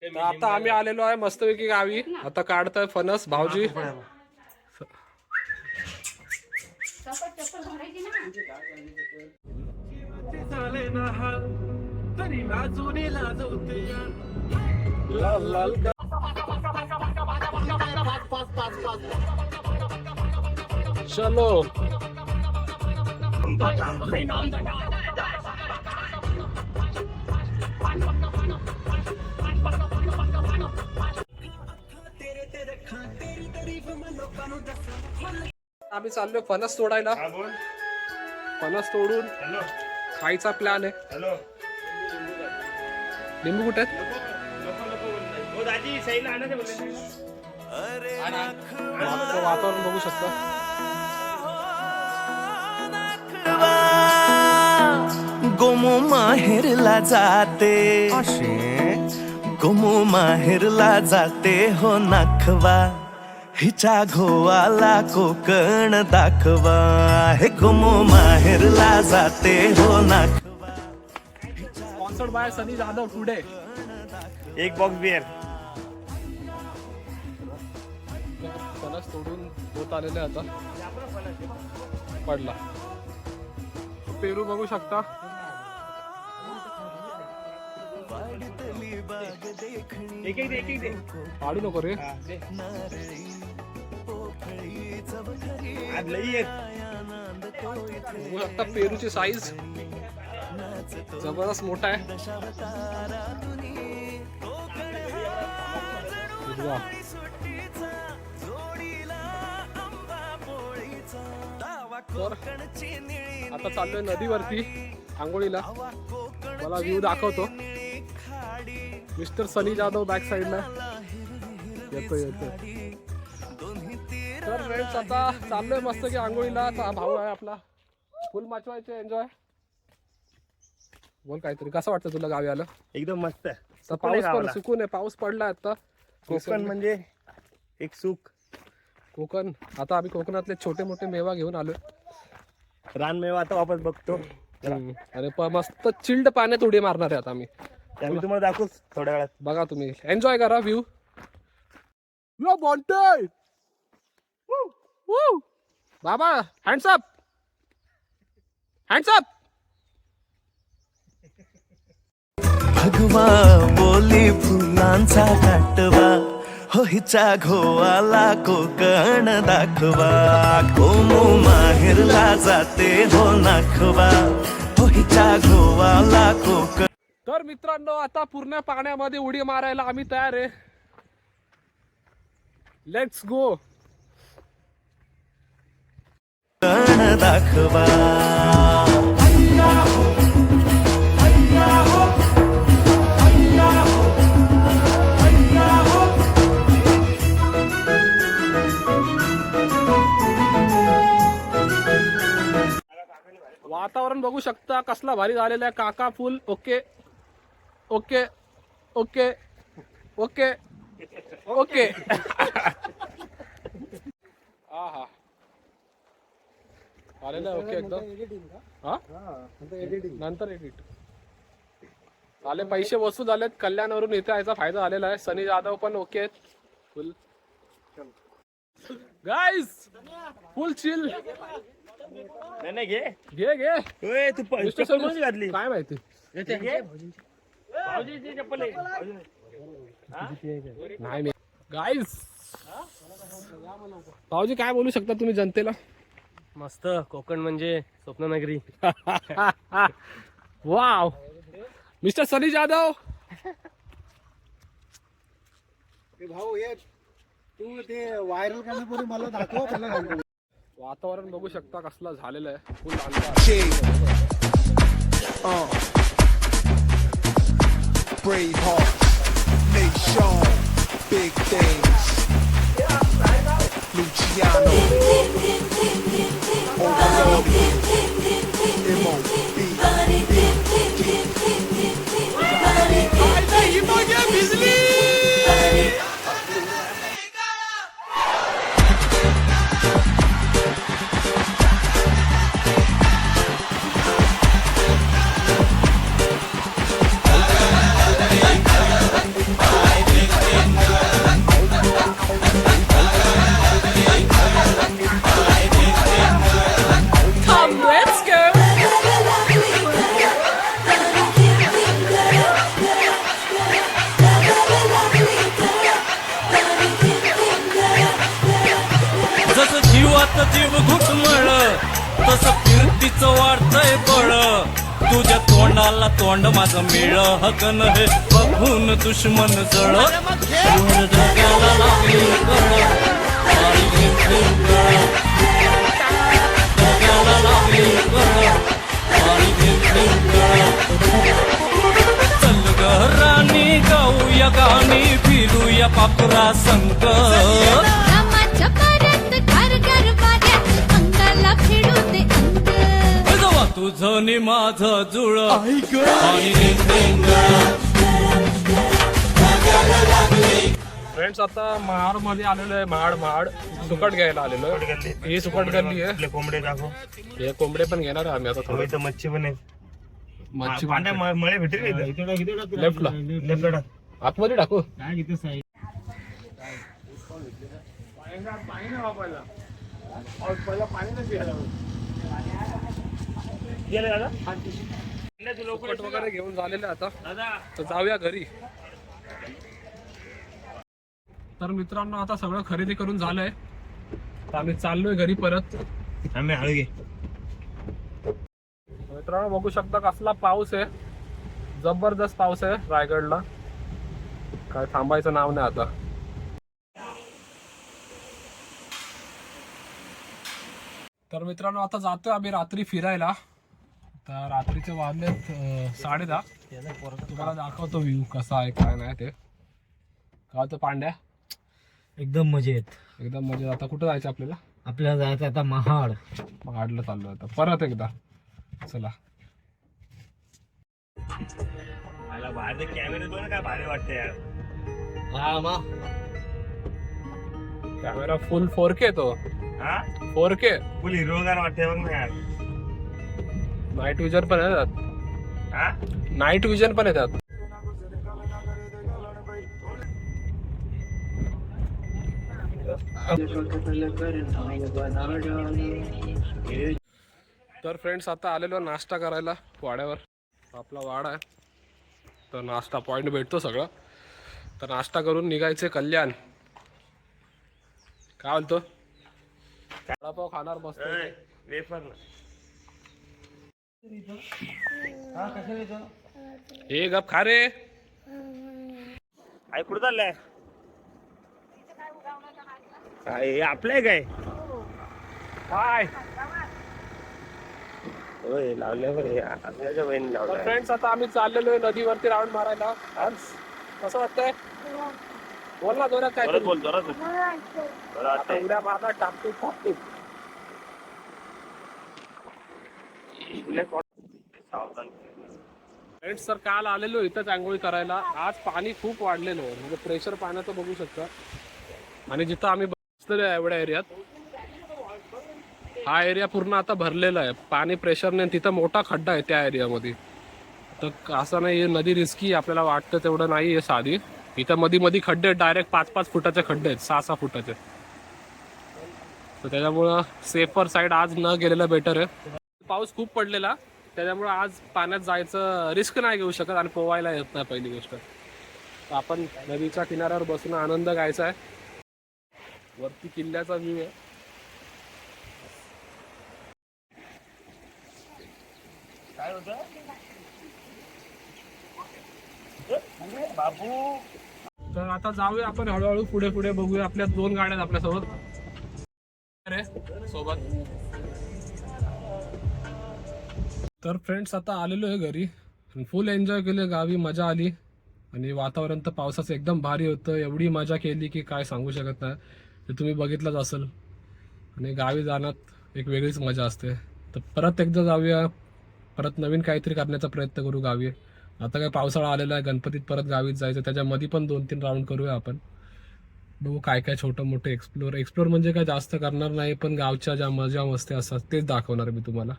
तर आता आम्ही आलेलो आहे मस्तपैकी गावी. आता काढतोय फणस भाऊजी. चलो आम्ही चाललोय फणस तोडायला. फणस तोडून खायचा प्लॅन आहे. लिंबू कुठे आहेत? वातावरण बघू शकता. गोमो माहेरला जाते गोमो माहेरला जाते हो नाखवा हिच्या घोवाला कोकण दाखवा हे गोमो माहेरला जाते हो नाखवा. Sponsored by Sunny Jadhav today. एक बॉक्स बियर. फणस तोडून होत आलेले आता पडला. पेरू बघू शकता. एक एक दे. पाडू नको रे. आज लई एक. बघू शकता पेरूची साईज जबरदस्त मोठा आहे. हिरवा. तर आता चाललोय नदीवरती आंघोळीला. मला व्ह्यू दाखवतो. मिस्टर सनी जाधव बॅक साईडला येतो. तर फ्रेंड्स आता चाललोय मस्त की आंघोळीला. हा भाऊ आहे आपला. फुल माचवायचे एन्जॉय. बोल काहीतरी. कसं वाटतं तुला गावी आलं? एकदम मस्त. तर पाऊस पण सुकून आहे. पाऊस पडला आता. कोकण म्हणजे एक सुख. कोकण. आता आम्ही कोकणातले छोटे मोठे मेवा घेऊन आलोय. रानमेवा आता वापस बघतो. अरे मस्त चिल्ड पाण्यात उडी मारणार आहे आता आम्ही. आम्ही तुम्हाला दाखवू थोड्या वेळात. बघा तुम्ही एन्जॉय करा व्ह्यू. बाबा हँड्स अप. Hands up. भगवा बोली फुलांचा काटवा हो हिच्या घोवाला कोकण दाखवा गोमो माहेरला जाते हो नाखवा हो हिच्या घोवाला कोकण. तर मित्रांनो आता पूर्ण पाण्यामध्ये उडी मारायला आम्ही तयार आहे. Let's go. दाखवा वातावरण बघू शकता कसला भारी झालेला आहे. काका फुल okay okay okay okay okay. हा हा आलेलं आहे ओके एकदम. हा नंतर एडिट आले. पैसे वसूल झालेत. कल्याणवरून इथे यायचा फायदा झालेला आहे. सनी जाधव पण ओके आहेत. फुल गाईज फुल चिल. नाही घे घे घे. ओए तू चप्पल घातली काय माहिती. नाही गाईज. भाऊजी काय बोलू शकता तुम्ही जनतेला? मस्त. कोकण म्हणजे स्वप्ननगरी. वाव. मिस्टर सनी जाधव. भाऊ ये तू ते व्हायरल करण्यापूर्वी मला दाखव पहिला. वातावरण बघू शकता कसला झालेलं आहे. फुल brave hearts, nation, big things. Luciano, माझा जीव घुटमळ तसं फिरतीचं वाढतंय बळ तुझ्या तोंडाला तोंड माझं मिळ हकन हे बघून दुश्मन जळ जगाला लागली कळ आणि घेतली कळ जगाला लागली कळ आणि घेतली कळ चल ग राणी गाऊया गाणी फिरूया पाखरा संग रामाच्या परत घर घर वाऱ्यात अंगाला फिरू दे अंग जेव्हा तुझं नि माझं जुळ आणि घेतली कळ फ्रेंड्स आता महाड मध्ये आलेलो आहे. महाड सुकट घ्यायला आलेलो आहे. ही सुकट गल्ली आहे. आपले कोंबडे दाखव. हे कोंबडे पण घेणार आहे आम्ही आता थोडं. इथं मच्छी पण आहे. मच्छी पांढऱ्या मळे भेटेल का इथं? लेफ्टला लेफ्टला टाक. आतमध्ये टाकू. गेले दादा? सुकट वगैरे घेऊन झालेलं आहे आता. दादा तर जाऊया घरी. तर मित्रांनो आता सगळं खरेदी करून झालंय. तर आम्ही चाललोय घरी परत. आम्ही हळू घे. मित्रांनो बघू शकता कसला पाऊस आहे. जबरदस्त पाऊस आहे रायगडला. काय थांबायचं नाव नाही आता. तर मित्रांनो आता जातोय आम्ही रात्री फिरायला. तर रात्रीचे वाजलेत 10:30. तुम्हाला दाखवतो व्ह्यू कसा आहे काय नाही ते. काय होतं पांड्या? एकदम मजेत. एकदम मजेत. आता कुठं जायचं आपल्याला? आपल्याला जायचं आता महाड. महाडला चाललो आता परत एकदा. चला. मला बाहेर कॅमेरे बघ काय भारी वाटते यार. हा मग कॅमेरा फुल 4K तो. हा 4K. फुल हिरोगार वाटते बघ ना यार. नाईट विजन पण येतात. हा नाईट विजन पण येतात. तर फ्रेंड्स आता आलेलो नाश्ता करायला वाड्यावर. आपला वाडा आहे तर नाश्ता पॉइंट भेटतो सगळं. तर नाश्ता करून निघायचे कल्याण. काय बोलतो? वडापाव खाणार मस्त. वेफर हे गप खा रे. आई कुठं चाललंय? काय आपलं आहे काय? काय होय लावल्या बरे आपल्याच्या बहिणी लावल्या. फ्रेंड्स आता आम्ही चाललेलो आहे नदीवरती राऊंड मारायला. आज कसं वाटतंय? बोल ना जोरात काय. जोरात बोल जोरात बोल. आता उड्या मारणार टाकतो. फ्रेंड्स तर काल आलेलो इथंच आंघोळी करायला. आज पाणी खूप वाढलेलं आहे म्हणजे प्रेशर पाण्याचं बघू शकता. आणि जिथं आम्ही बसलेलो आहे एवढ्या एरियात हा एरिया पूर्ण आता भरलेला आहे पाणी प्रेशरने. तिथं मोठा खड्डा आहे त्या एरियामध्ये. तर असं नाही नदी रिस्की आपल्याला वाटतं तेवढं नाही आहे साधी. इथं मध्ये खड्डे डायरेक्ट 5-5 फुटाचे खड्डे आहेत. 6-6 फुटाचे. तर त्याच्यामुळं सेफर साईड आज न गेलेलं बेटर आहे. पाऊस खूप पडलेला त्याच्यामुळं आज पाण्यात जायचं रिस्क नाही घेऊ शकत आणि पोवायला येत नाही पहिली गोष्ट. तर आपण नदीच्या किनाऱ्यावर बसून आनंद घ्यायचा आहे. वरती किल्ल्याचा व्ह्यू आहे. काय होतं बाबू? तर आता जाऊया आपण हळूहळू पुढे बघूया. आपल्या 2 गाड्या आहेत आपल्यासोबत सोबत. तर फ्रेंड्स आता आलेलो आहे घरी. फुल एन्जॉय केलं गावी. मजा आली आणि वातावरण तर पावसाचं एकदम भारी होतं. एवढी मजा केली की काय सांगू शकत नाही. ते तुम्ही बघितलंच असेल. आणि गावी जाण्यात एक वेगळीच मजा असते. तर परत एकदा जाऊया. परत नवीन काहीतरी करण्याचा प्रयत्न करू गावी. आता काय पावसाळा आलेला आहे. गणपतीत परत गावीत जायचं. त्याच्यामध्ये पण 2-3 राऊंड करूया आपण. बघू काय छोटं मोठं एक्सप्लोर म्हणजे काय जास्त करणार नाही पण गावच्या ज्या मजा मस्ती असतात तेच दाखवणार मी तुम्हाला.